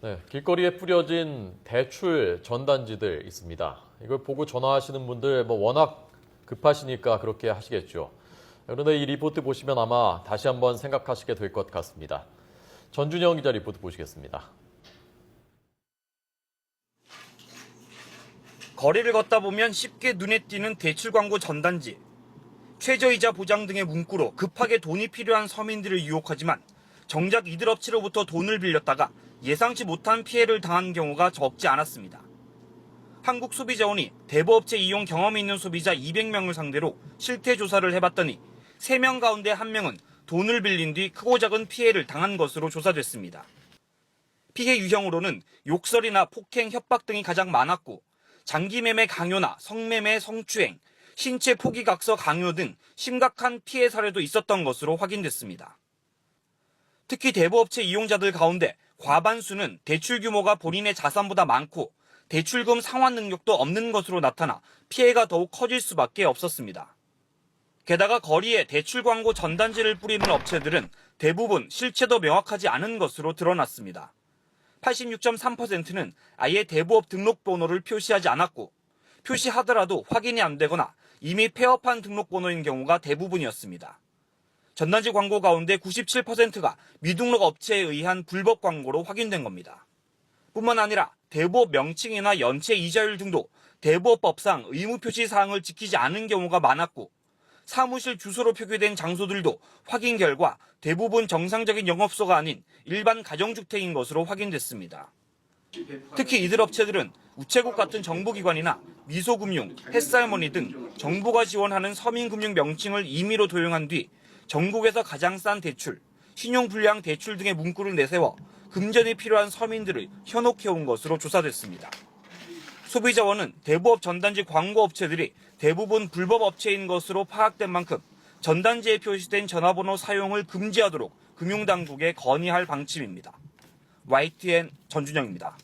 네, 길거리에 뿌려진 대출 전단지들 있습니다. 이걸 보고 전화하시는 분들 워낙 급하시니까 그렇게 하시겠죠. 그런데 이 리포트 보시면 아마 다시 한번 생각하시게 될 것 같습니다. 전준영 기자 리포트 보시겠습니다. 거리를 걷다 보면 쉽게 눈에 띄는 대출 광고 전단지. 최저이자 보장 등의 문구로 급하게 돈이 필요한 서민들을 유혹하지만 정작 이들 업체로부터 돈을 빌렸다가 예상치 못한 피해를 당한 경우가 적지 않았습니다. 한국소비자원이 대부업체 이용 경험이 있는 소비자 200명을 상대로 실태 조사를 해봤더니 3명 가운데 1명은 돈을 빌린 뒤 크고 작은 피해를 당한 것으로 조사됐습니다. 피해 유형으로는 욕설이나 폭행, 협박 등이 가장 많았고 장기매매 강요나 성매매, 성추행, 신체 포기각서 강요 등 심각한 피해 사례도 있었던 것으로 확인됐습니다. 특히 대부업체 이용자들 가운데 과반수는 대출 규모가 본인의 자산보다 많고 대출금 상환 능력도 없는 것으로 나타나 피해가 더욱 커질 수밖에 없었습니다. 게다가 거리에 대출 광고 전단지를 뿌리는 업체들은 대부분 실체도 명확하지 않은 것으로 드러났습니다. 86.3%는 아예 대부업 등록번호를 표시하지 않았고 표시하더라도 확인이 안 되거나 이미 폐업한 등록번호인 경우가 대부분이었습니다. 전단지 광고 가운데 97%가 미등록 업체에 의한 불법 광고로 확인된 겁니다. 뿐만 아니라 대부업 명칭이나 연체 이자율 등도 대부업법상 의무 표시 사항을 지키지 않은 경우가 많았고 사무실 주소로 표기된 장소들도 확인 결과 대부분 정상적인 영업소가 아닌 일반 가정주택인 것으로 확인됐습니다. 특히 이들 업체들은 우체국 같은 정부기관이나 미소금융, 햇살머니 등 정부가 지원하는 서민금융 명칭을 임의로 도용한 뒤 전국에서 가장 싼 대출, 신용불량 대출 등의 문구를 내세워 금전이 필요한 서민들을 현혹해온 것으로 조사됐습니다. 소비자원은 대부업 전단지 광고 업체들이 대부분 불법 업체인 것으로 파악된 만큼 전단지에 표시된 전화번호 사용을 금지하도록 금융당국에 건의할 방침입니다. YTN 전준영입니다.